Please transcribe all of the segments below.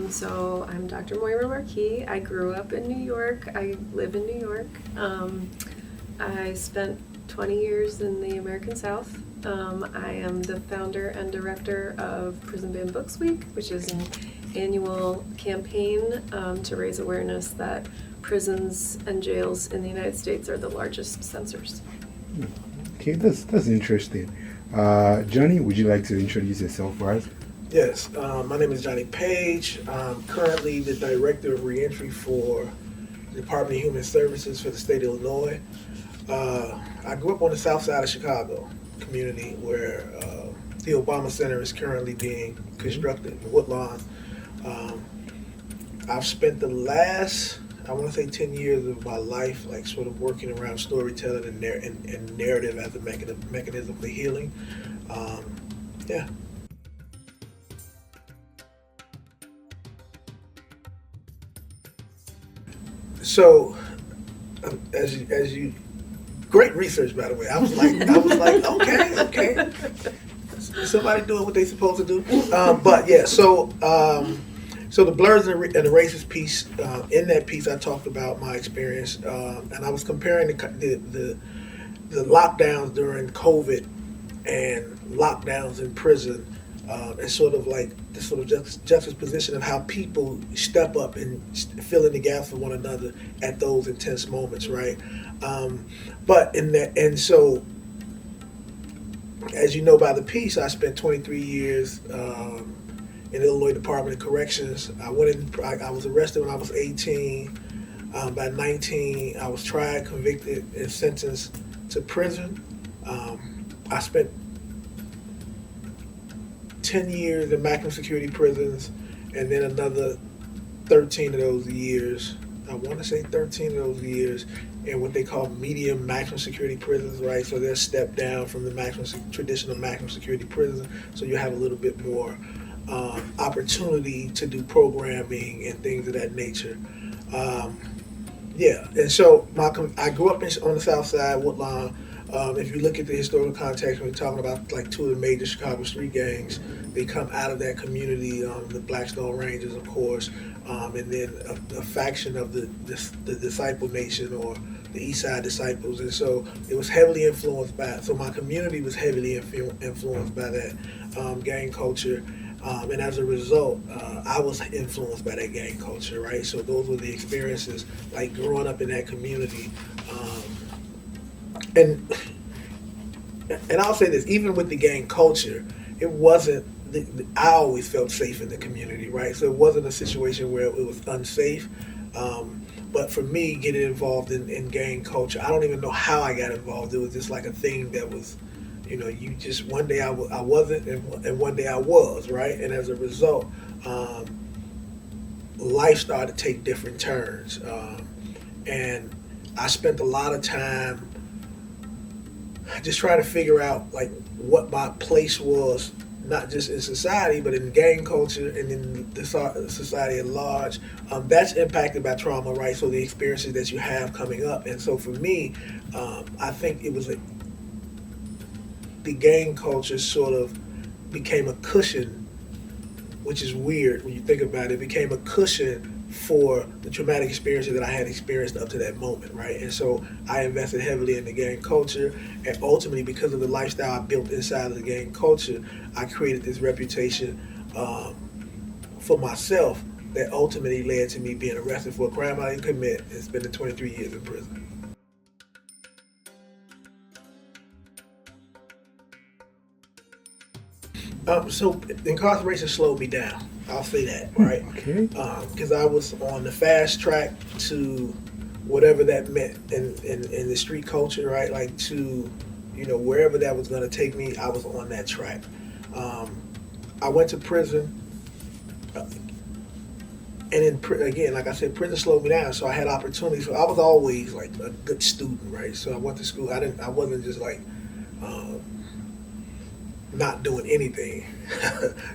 So I'm Dr. Moira Marquis. I grew up in New York. I live in New York. I spent 20 years in the American South. I am the founder and director of Prison Banned Books Week, which is an annual campaign to raise awareness that prisons and jails in the United States are the largest censors. Okay, that's interesting. Johnny, would you like to introduce yourself for us? Yes, my name is Johnny Page. I'm currently the director of Reentry for the Department of Human Services for the state of Illinois. I grew up on the south side of Chicago community where the Obama Center is currently being constructed in Woodlawn. I've spent the last, I want to say 10 years of my life like sort of working around storytelling and narrative as a mechanism for healing. Yeah. So, as you, great research by the way. I was like, okay. Somebody doing what they supposed to do. But yeah, so the blurs and the racist piece. In that piece, I talked about my experience, and I was comparing the lockdowns during COVID and lockdowns in prison. And sort of like the sort of juxtaposition of how people step up and fill in the gaps for one another at those intense moments, right? But in that, and so, as you know by the piece, I spent 23 years in the Illinois Department of Corrections. I was arrested when I was 18. By 19, I was tried, convicted, and sentenced to prison. I spent 10 years in maximum security prisons, and then another 13 of those years, I want to say 13 of those years, in what they call medium maximum security prisons, right? So they're stepped down from the traditional maximum security prisons, so you have a little bit more opportunity to do programming and things of that nature. Yeah, and so I grew up on the south side, Woodlawn. If you look at the historical context, when we're talking about like two of the major Chicago street gangs, they come out of that community, the Blackstone Rangers, of course, and then a faction of the Disciple Nation or the East Side Disciples. And so it was heavily influenced by, so my community was heavily influenced by that gang culture. And as a result, I was influenced by that gang culture, right? So those were the experiences, like growing up in that community. And I'll say this, even with the gang culture, it wasn't, I always felt safe in the community, right? So it wasn't a situation where it was unsafe. But for me, getting involved in gang culture, I don't even know how I got involved. It was just like a thing that was, you just, one day I wasn't, and one day I was, right? And as a result, life started to take different turns. And I spent a lot of time just trying to figure out like what my place was, not just in society, but in gang culture and in the society at large. That's impacted by trauma, right? So the experiences that you have coming up. And so for me, I think it was the gang culture sort of became a cushion, which is weird when you think about it. It became a cushion for the traumatic experiences that I had experienced up to that moment, right? And so I invested heavily in the gang culture, and ultimately, because of the lifestyle I built inside of the gang culture, I created this reputation for myself that ultimately led to me being arrested for a crime I didn't commit and spending 23 years in prison. So incarceration slowed me down. I'll say that, right? Okay. Because I was on the fast track to whatever that meant in the street culture, right? Like to, wherever that was going to take me, I was on that track. I went to prison, and again, like I said, prison slowed me down. So I had opportunities. So I was always like a good student, right? So I went to school. I wasn't just like not doing anything.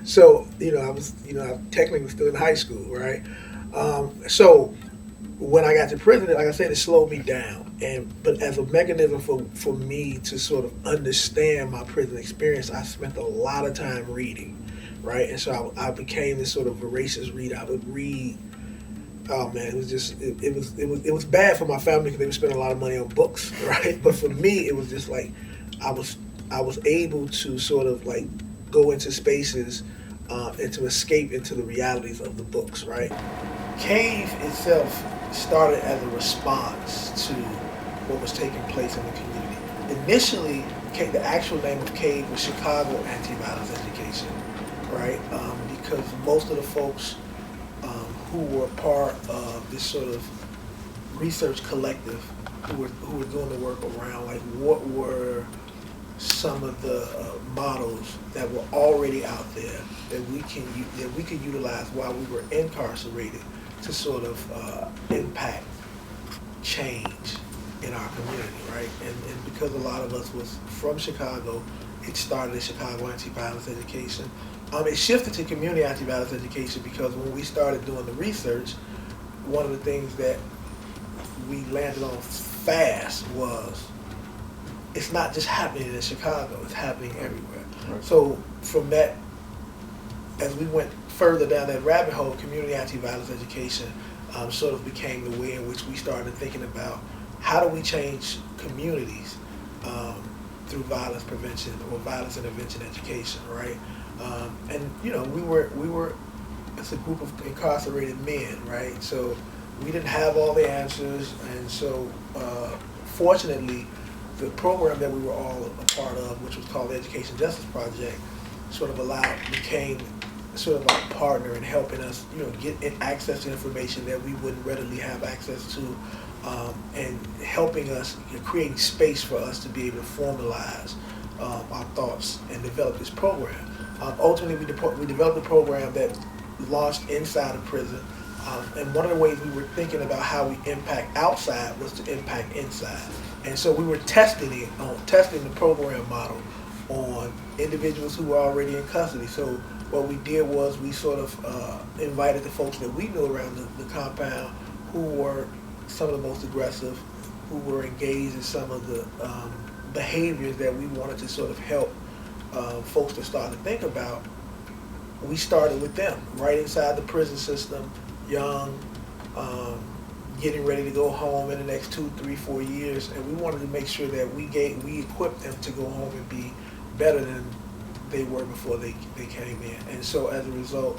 So, I was, I technically was still in high school, right? So when I got to prison, like I said, it slowed me down. But as a mechanism for me to sort of understand my prison experience, I spent a lot of time reading. right? And so I became this sort of voracious reader. I would read. Oh man, it was just it was bad for my family because they were spending a lot of money on books, right? But for me, it was just like I was I was able to sort of like go into spaces and to escape into the realities of the books, right? Cave itself started as a response to what was taking place in the community. Initially, the actual name of Cave was Chicago Anti-Violence Education, right? Because most of the folks who were part of this sort of research collective who were doing the work around like what were some of the models that were already out there that we could utilize while we were incarcerated to sort of impact change in our community, right? And because a lot of us was from Chicago, it started at Chicago Anti-Violence Education. It shifted to community anti-violence education because when we started doing the research, one of the things that we landed on fast was it's not just happening in Chicago, it's happening everywhere. Right. So from that, as we went further down that rabbit hole, community anti-violence education sort of became the way in which we started thinking about how do we change communities through violence prevention or violence intervention education, right? And you know, we were it's a group of incarcerated men, right? So we didn't have all the answers, and so fortunately, the program that we were all a part of, which was called the Education Justice Project, sort of became sort of our partner in helping us, you know, get access to information that we wouldn't readily have access to, and helping us, you know, creating space for us to be able to formalize our thoughts and develop this program. Ultimately, we developed a program that launched inside of prison, and one of the ways we were thinking about how we impact outside was to impact inside. And so we were testing the program model on individuals who were already in custody. So what we did was we sort of invited the folks that we knew around the compound who were some of the most aggressive, who were engaged in some of the behaviors that we wanted to sort of help folks to start to think about. We started with them right inside the prison system, young, getting ready to go home in the next 2, 3, 4 years, and we wanted to make sure that we equipped them to go home and be better than they were before they came in. And so as a result,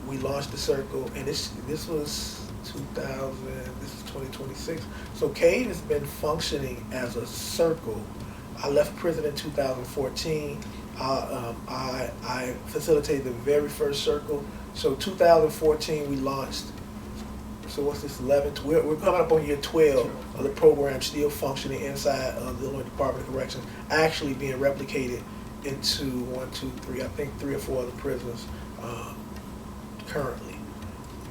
we launched the circle, and this was 2000. This is 2026. So CAVE has been functioning as a circle. I left prison in 2014. I facilitated the very first circle. So 2014 we launched. So what's this, 11? We're coming up on year 12 of the program still functioning inside of the Illinois Department of Corrections, actually being replicated into 1, 2, 3, I think 3 or 4 other prisons currently.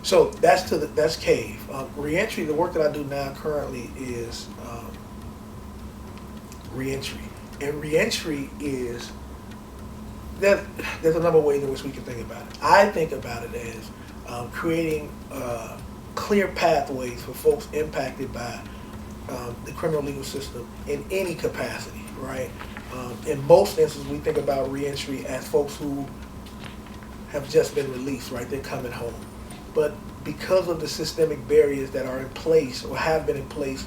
So that's CAVE. Reentry, the work that I do now currently is reentry. And reentry is, there's a number of ways in which we can think about it. I think about it as creating clear pathways for folks impacted by the criminal legal system in any capacity, right? In most instances, we think about reentry as folks who have just been released, right? They're coming home. But because of the systemic barriers that are in place or have been in place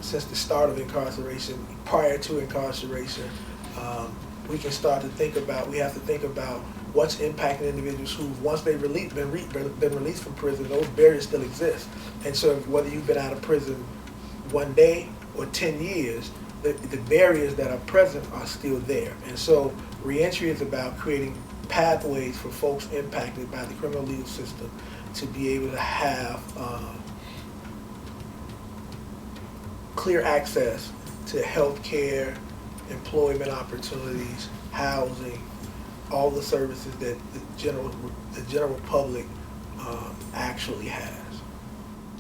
since the start of incarceration, prior to incarceration, we can start to think about, we have to think about what's impacting individuals who, once they've been released from prison, those barriers still exist. And so whether you've been out of prison 1 day or 10 years, the barriers that are present are still there. And so reentry is about creating pathways for folks impacted by the criminal legal system to be able to have clear access to health care, employment opportunities, housing, all the services that the general public actually has.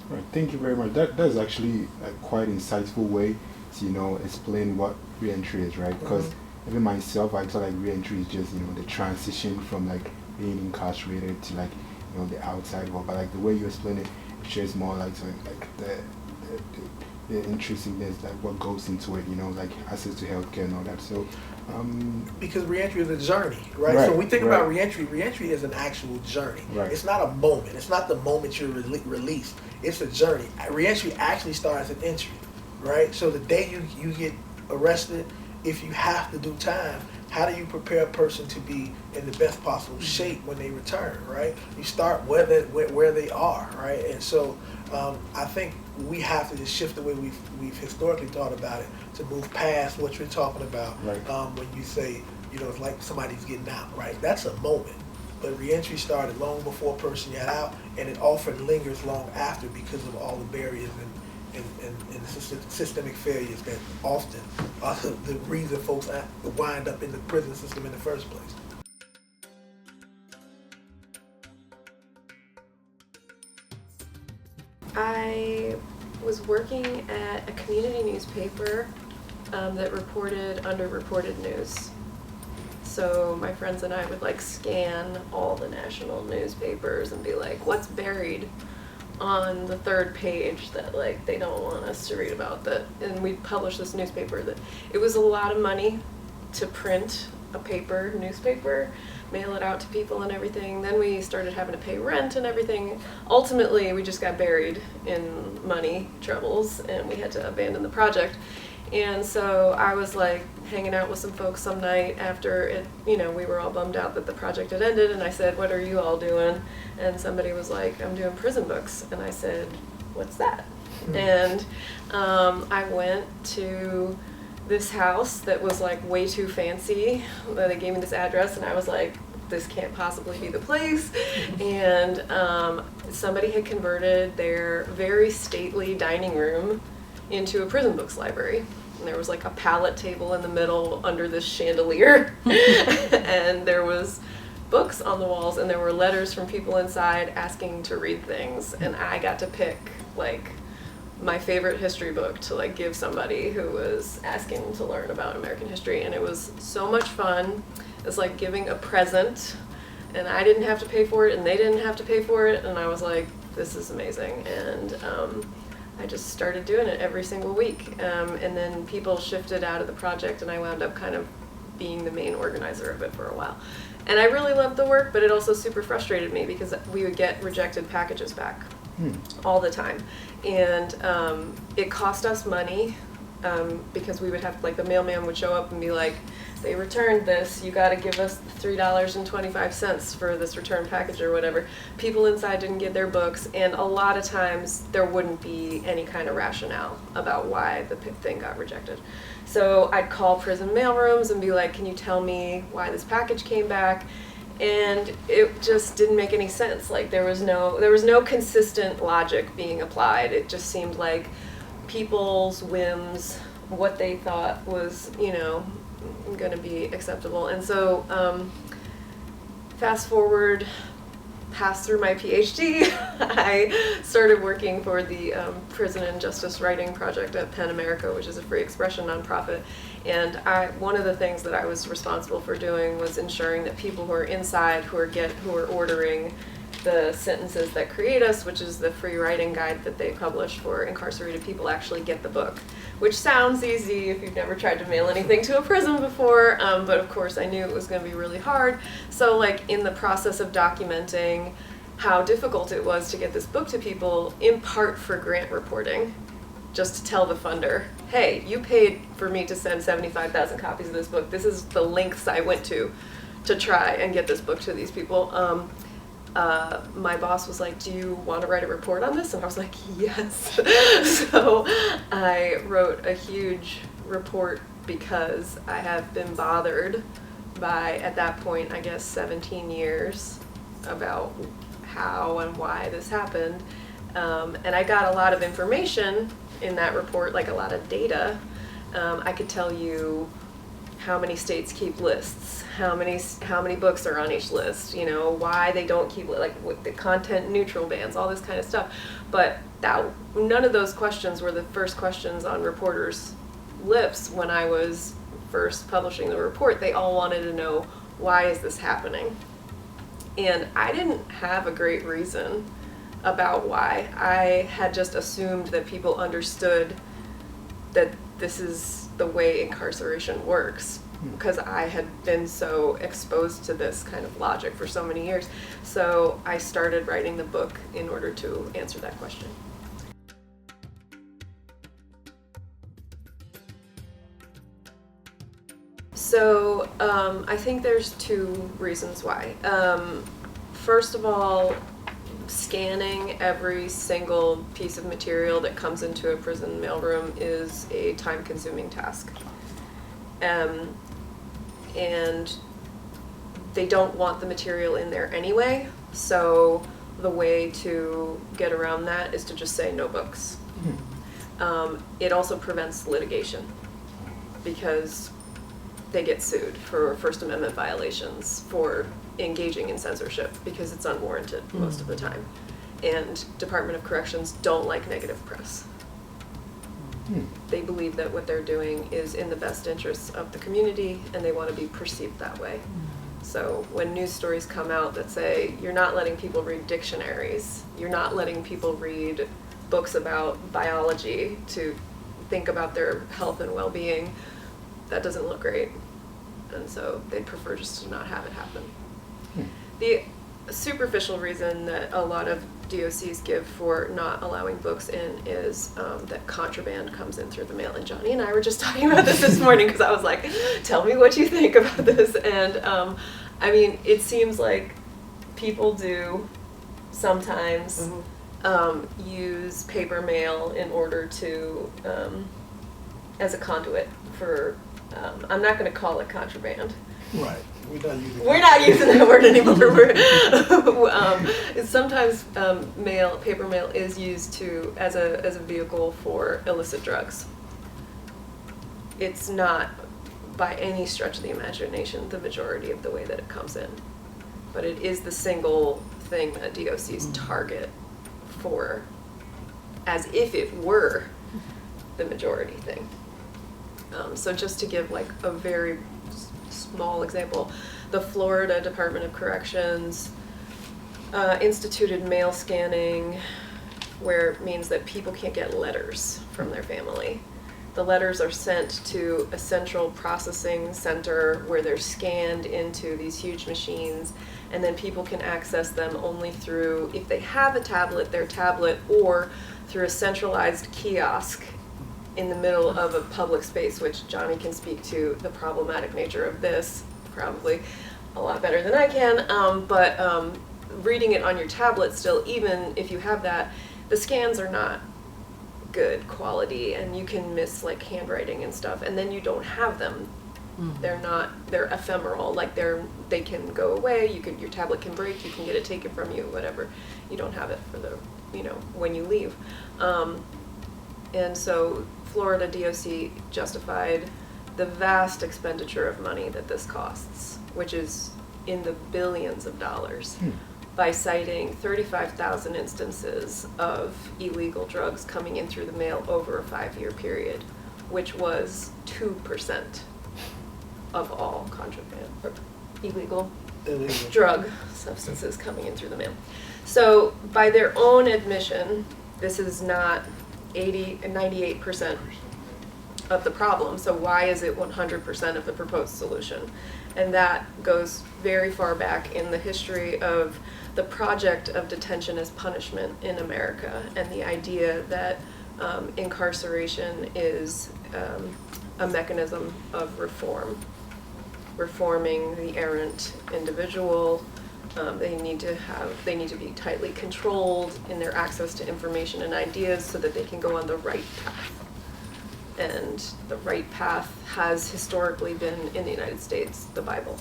Right, thank you very much. That's actually a quite insightful way to, you know, explain what reentry is, right? Because even myself, I feel like reentry is just, you know, the transition from like being incarcerated to like, you know, the outside world. But like the way you explain it, it shares more like something like the the intrusiveness, like what goes into it, you know, like access to healthcare and all that. So, because reentry is a journey, right? Right, So when we think right. about reentry is an actual journey. Right. It's not a moment. It's not the moment you're released. It's a journey. Reentry actually starts at entry, right? So the day you get arrested, if you have to do time, how do you prepare a person to be in the best possible shape when they return, right? You start where they are, right? And so I think we have to just shift the way we've historically thought about it to move past what you're talking about. Right. When you say, you know, it's like somebody's getting out, right? That's a moment. But reentry started long before a person got out, and it often lingers long after because of all the barriers and systemic failures that often are the reason folks wind up in the prison system in the first place. I was working at a community newspaper that reported underreported news. So my friends and I would like scan all the national newspapers and be like, what's buried on the third page that like they don't want us to read about that? And we'd publish this newspaper that it was a lot of money to print a newspaper, mail it out to people and everything. Then we started having to pay rent and everything. Ultimately, we just got buried in money troubles and we had to abandon the project. And so I was like hanging out with some folks some night after it, you know, we were all bummed out that the project had ended, and I said, what are you all doing? And somebody was like, I'm doing prison books. And I said, what's that? And I went to this house that was like way too fancy. They gave me this address and I was like, this can't possibly be the place. And somebody had converted their very stately dining room into a prison books library. And there was like a pallet table in the middle under this chandelier. And there was books on the walls and there were letters from people inside asking to read things. And I got to pick like my favorite history book to like give somebody who was asking to learn about American history. And it was so much fun. It's like giving a present, and I didn't have to pay for it and they didn't have to pay for it. And I was like, this is amazing. And I just started doing it every single week. And then people shifted out of the project and I wound up kind of being the main organizer of it for a while. And I really loved the work, but it also super frustrated me because we would get rejected packages back all the time. And it cost us money because we would have, like, the mailman would show up and be like, they returned this, you gotta give us $3.25 for this return package or whatever. People inside didn't get their books, and a lot of times there wouldn't be any kind of rationale about why the thing got rejected. So I'd call prison mailrooms and be like, can you tell me why this package came back? And it just didn't make any sense. Like there was no consistent logic being applied. It just seemed like people's whims, what they thought was, you know, going to be acceptable. And so fast forward past through my PhD, I started working for the Prison and Justice Writing Project at PEN America, which is a free expression nonprofit. And one of the things that I was responsible for doing was ensuring that people who are inside, who are ordering the sentences that create us, which is the free writing guide that they publish for incarcerated people, actually get the book. Which sounds easy if you've never tried to mail anything to a prison before, but of course I knew it was going to be really hard. So like in the process of documenting how difficult it was to get this book to people, in part for grant reporting, just to tell the funder, hey, you paid for me to send 75,000 copies of this book. This is the lengths I went to try and get this book to these people. My boss was like, do you want to write a report on this? And I was like, yes. So I wrote a huge report because I have been bothered by, at that point, I guess 17 years about how and why this happened. And I got a lot of information in that report, like a lot of data. I could tell you how many states keep lists, how many books are on each list, you know, why they don't keep, like, with the content neutral bans, all this kind of stuff. But none of those questions were the first questions on reporters' lips when I was first publishing the report. They all wanted to know, why is this happening? And I didn't have a great reason about why. I had just assumed that people understood that this is the way incarceration works, because I had been so exposed to this kind of logic for so many years. So I started writing the book in order to answer that question. So I think there's two reasons why. First of all, scanning every single piece of material that comes into a prison mailroom is a time-consuming task. And they don't want the material in there anyway, so the way to get around that is to just say no books. It also prevents litigation, because they get sued for First Amendment violations for engaging in censorship, because it's unwarranted most of the time. And Department of Corrections don't like negative press. They believe that what they're doing is in the best interests of the community, and they want to be perceived that way. So when news stories come out that say, you're not letting people read dictionaries, you're not letting people read books about biology to think about their health and well-being, that doesn't look great. And so they'd prefer just to not have it happen. The superficial reason that a lot of DOCs give for not allowing books in is that contraband comes in through the mail. And Johnny and I were just talking about this morning, because I was like, tell me what you think about this. And I mean, it seems like people do sometimes use paper mail in order to, as a conduit for, I'm not going to call it contraband. Right. We're not using that word anymore. Sometimes paper mail is used as a vehicle for illicit drugs. It's not, by any stretch of the imagination, the majority of the way that it comes in. But it is the single thing that DOCs target for, as if it were the majority thing. So just to give like a very small example, the Florida Department of Corrections instituted mail scanning, where it means that people can't get letters from their family. The letters are sent to a central processing center where they're scanned into these huge machines, and then people can access them only through, if they have a tablet, their tablet, or through a centralized kiosk in the middle of a public space, which Johnny can speak to the problematic nature of this probably a lot better than I can, but reading it on your tablet still, even if you have that, the scans are not good quality, and you can miss like handwriting and stuff, and then you don't have them. They're ephemeral, like they can go away, your tablet can break, you can get it taken from you, whatever. You don't have it for when you leave. And so Florida DOC justified the vast expenditure of money that this costs, which is in the billions of dollars, by citing 35,000 instances of illegal drugs coming in through the mail over a 5-year period, which was 2% of all contraband or illegal drug substances coming in through the mail. So by their own admission, this is not 80 and 98% of the problem. So why is it 100% of the proposed solution? And that goes very far back in the history of the project of detention as punishment in America, and the idea that incarceration is a mechanism of reforming the errant individual. They need to be tightly controlled in their access to information and ideas so that they can go on the right path. And the right path has historically been, in the United States, the Bible.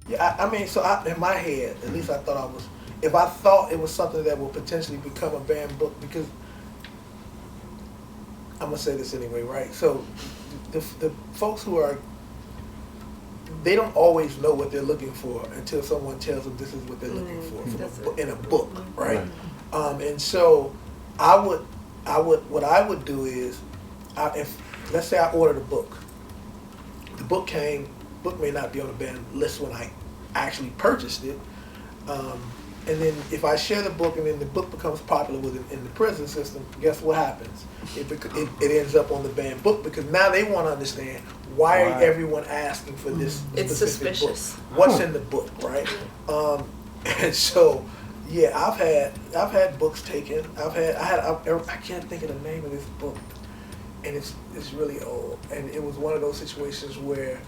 Yeah, I mean, in my head, at least I thought if I thought it was something that would potentially become a banned book, because I'm gonna say this anyway, right? So the folks they don't always know what they're looking for until someone tells them this is what they're looking for in a book, right? And so what I would do is, if let's say I ordered a book, the book may not be on the banned list when I actually purchased it, And then if I share the book and then the book becomes popular in the prison system, guess what happens? It ends up on the banned book because now they want to understand why everyone asking for this It's specific suspicious. book. What's in the book, right? And so, yeah, I've had books taken. I can't think of the name of this book, and it's really old. And it was one of those situations where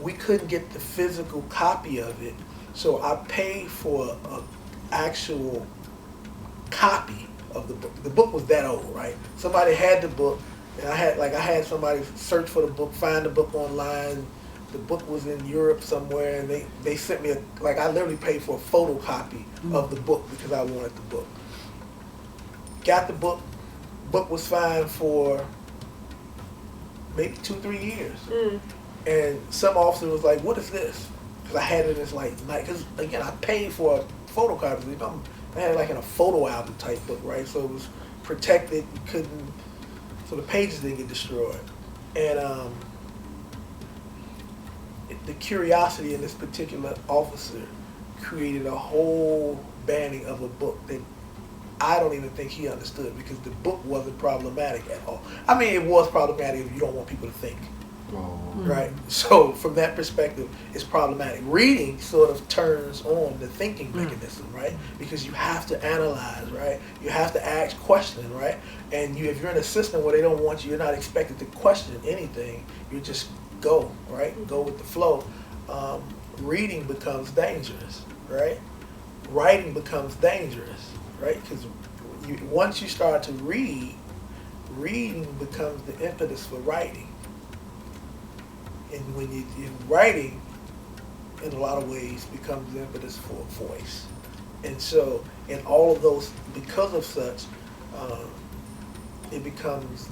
we couldn't get the physical copy of it, so I paid for a actual copy of the book. The book was that old, right? Somebody had the book, and I had somebody search for the book, find the book online. The book was in Europe somewhere, and they sent me I literally paid for a photocopy of the book because I wanted the book. Got the book. Book was fine for maybe 2-3 years, and some officer was like, "What is this?" Because I had it as because again I paid for a photocopy. You know, I had it in a photo album type book, right? So it was protected. You couldn't, so the pages didn't get destroyed. And the curiosity in this particular officer created a whole banning of a book that I don't even think he understood because the book wasn't problematic at all. I mean, it was problematic if you don't want people to think. Right? So from that perspective, it's problematic. Reading sort of turns on the thinking mechanism, right? Because you have to analyze, right? You have to ask questions, right? And if you're in a system where they don't want you, you're not expected to question anything. You just go, right? Go with the flow. Reading becomes dangerous, right? Writing becomes dangerous, right? Because once you start to read, reading becomes the impetus for writing. And when you're writing, in a lot of ways, becomes the impetus for a voice. And so, in all of those, because of such, it becomes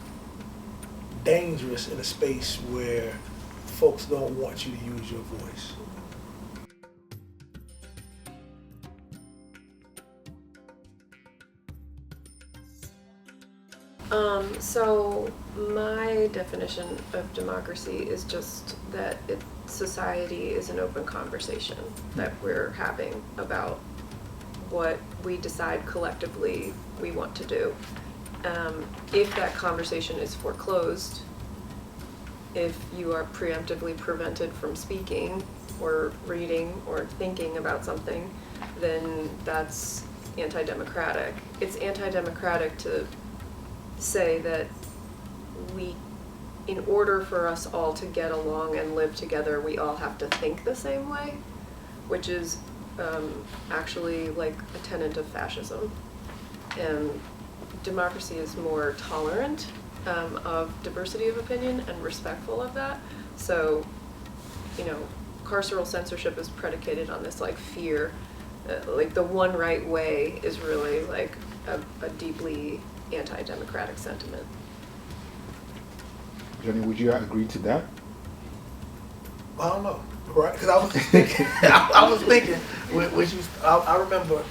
dangerous in a space where folks don't want you to use your voice. So my definition of democracy is just that society is an open conversation that we're having about what we decide collectively we want to do. If that conversation is foreclosed, if you are preemptively prevented from speaking or reading or thinking about something, then that's anti-democratic. It's anti-democratic to say that in order for us all to get along and live together, we all have to think the same way, which is actually like a tenet of fascism. And democracy is more tolerant of diversity of opinion and respectful of that. So, carceral censorship is predicated on this fear. The one right way is really a deeply anti-democratic sentiment. Johnny, would you agree to that? I don't know, right? Because I was thinking, I remember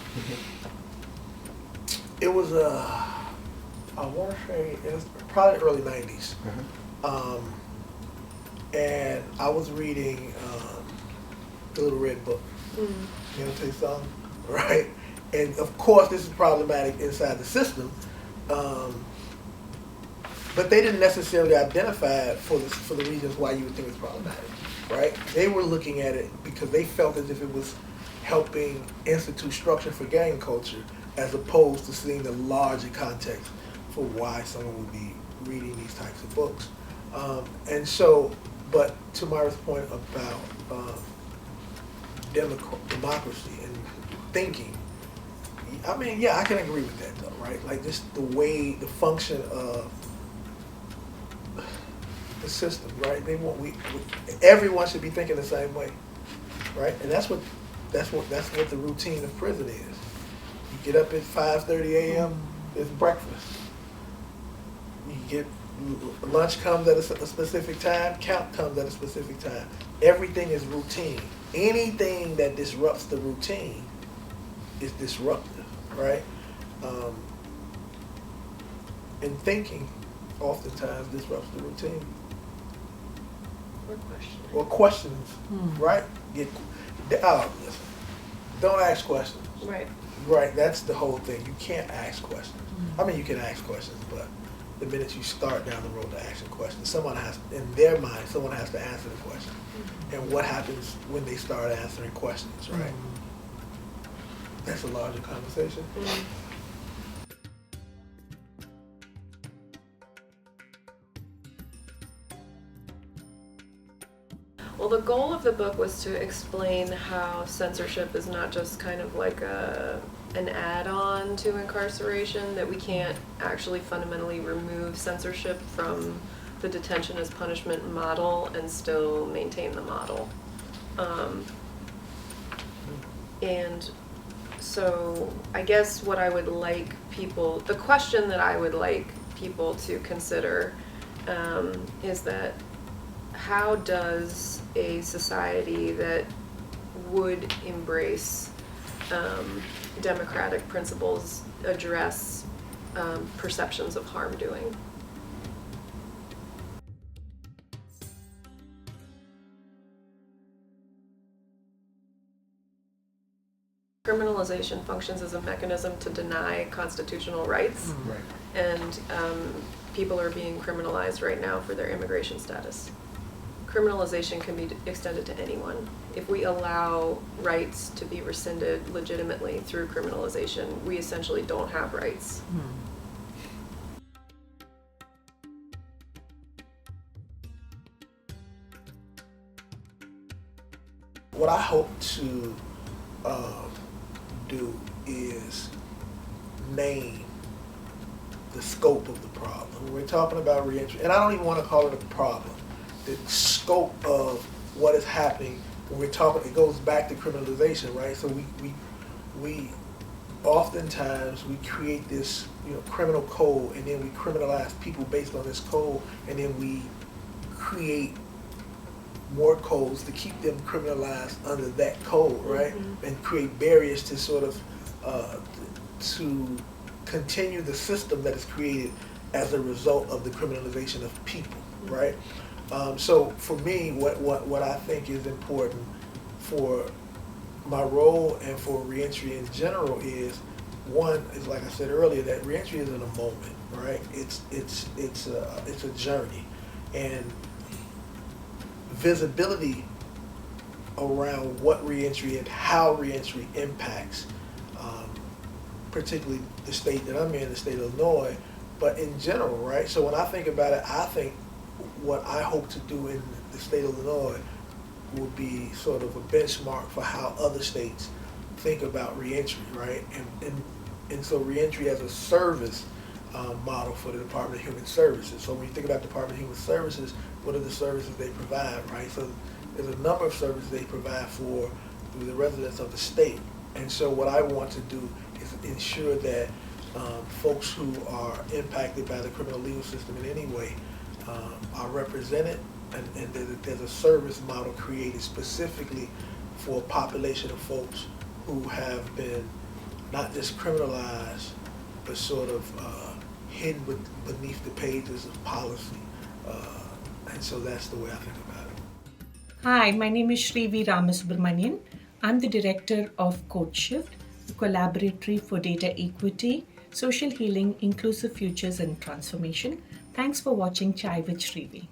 it was I want to say it was probably the early '90s, and I was reading the Little Red Book. You know what I'm saying, something, right? And of course, this is problematic inside the system. But they didn't necessarily identify it for the reasons why you would think it's problematic, right? They were looking at it because they felt as if it was helping institute structure for gang culture, as opposed to seeing the larger context for why someone would be reading these types of books. And so, but to Moira's point about democracy and thinking, I mean, yeah, I can agree with that though, right? Just the way, the function of the system, right? Everyone should be thinking the same way, right? And that's what the routine of prison is. You get up at 5:30 a.m. It's breakfast. You get lunch comes at a specific time. Count comes at a specific time. Everything is routine. Anything that disrupts the routine is disruptive, right? And thinking oftentimes disrupts the routine. Or questions. Right? don't ask questions. Right. Right, that's the whole thing. You can't ask questions. I mean, you can ask questions, but the minute you start down the road to asking questions, someone has, in their mind, someone has to answer the question. And what happens when they start answering questions, right? That's a larger conversation. Well, the goal of the book was to explain how censorship is not just kind of like an add-on to incarceration, that we can't actually fundamentally remove censorship from the detention as punishment model and still maintain the model. And so I guess what I would like people, the question that I would like people to consider is that how does a society that would embrace democratic principles address perceptions of harm doing? Criminalization functions as a mechanism to deny constitutional rights, Right. and people are being criminalized right now for their immigration status. Criminalization can be extended to anyone. If we allow rights to be rescinded legitimately through criminalization, we essentially don't have rights. What I hope to do is name the scope of the problem. When we're talking about reentry, and I don't even want to call it a problem, the scope of what is happening when we're talking, it goes back to criminalization, right? So we oftentimes we create this, criminal code, and then we criminalize people based on this code, and then we create more codes to keep them criminalized under that code, right? And create barriers to sort of to continue the system that is created as a result of the criminalization of people, right? So for me, what I think is important for my role and for reentry in general is, one is, like I said earlier, that reentry isn't a moment, right? It's a journey, and visibility around what reentry and how reentry impacts, particularly the state that I'm in, the state of Illinois, but in general, right? So when I think about it, I think what I hope to do in the state of Illinois will be sort of a benchmark for how other states think about reentry, right? And so reentry as a service model for the Department of Human Services. So when you think about the Department of Human Services, what are the services they provide, right? So there's a number of services they provide for the residents of the state. And so what I want to do is ensure that folks who are impacted by the criminal legal system in any way are represented, and there's a service model created specifically for a population of folks who have been not just criminalized, but sort of hidden beneath the pages of policy. And so that's the way I think about it. Hi, my name is Srivi Ramasubramanian. I'm the director of CodeShift, the Collaboratory for Data Equity, Social Healing, Inclusive Futures and Transformation. Thanks for watching Chai with Srivi.